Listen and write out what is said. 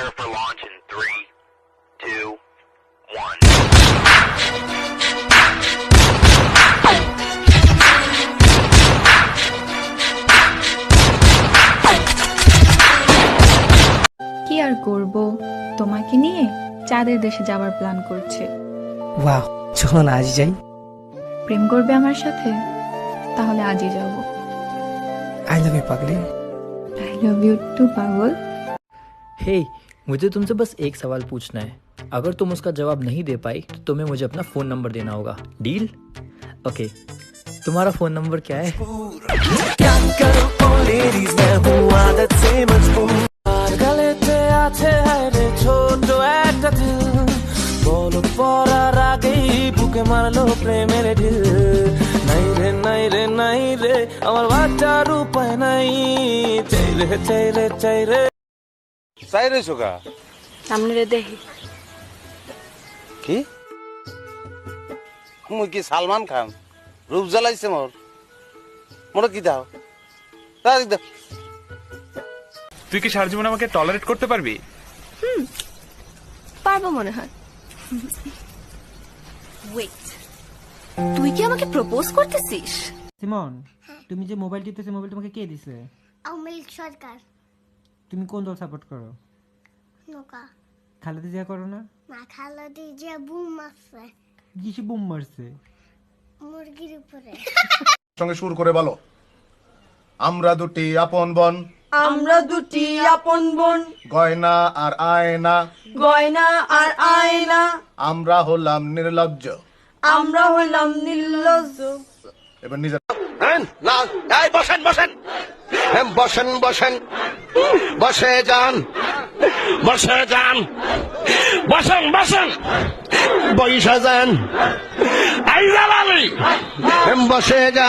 Prepare for launch in 3, 2, 1. কি আর করব, তোমাকে নিয়ে চাঁদের দেশে যাবার প্ল্যান করছে। ওয়াও, চলো না আজই যাই। প্রেম করবে আমার সাথে? তাহলে আজই যাব। आई लव यू पागली। আই লাভ ইউ টু पागल। हे मुझे तुमसे बस एक सवाल पूछना है। अगर तुम उसका जवाब नहीं दे पाई तो तुम्हें मुझे अपना फ़ोन नंबर देना होगा। डील? ओके, तुम्हारा फ़ोन नंबर क्या है? क्या करूं ओ लेडीज मैं हूँ आदत से मजबूर गलेते आछे है रे ছোট একটা দিল বল পড়ার আগেই বুকে মারলো প্রেমের ঢিল নাই রে নাই রে নাই রে আমার বাঁচার উপায় নাই চাই রে চাই রে চাই রে চাই রে সোকা সামনে রে দেখি কি মুই কি সালমান খান রূপ জ্বালাইছে মোর কি দাও তাই দাও। তুই কি সারা জীবন আমাকে টলারেট করতে পারবি? পারবো মনে হয়। ওয়েট, তুই কি আমাকে প্রপোজ করতেছিস? সিমন, তুমি যে মোবাইল টিপতেছো, মোবাইল তোমাকে কে দিছে? আওয়ামী সরকার। তুমি কোন দল সাপোর্ট করো? নৌকা। খালেদা জিয়া করো না? না, খালেদা জিয়া বুম মারছে কিসে বুম মারছে? মুরগির উপরে। সঙ্গে সুর করে বলো, আমরা দুটি আপন বোন, আমরা দুটি আপন বোন, গয়না আর আয়না, গয়না আর আয়না, আমরা হলাম নির্লজ্জ। আমরা হলাম নির্লজ্জ। এবার নিজের না এই বসেন বসেন বসেন বসেন বসে যান বসে যান বসেন বসেন বসে যান আইজাল আলী বসে যান।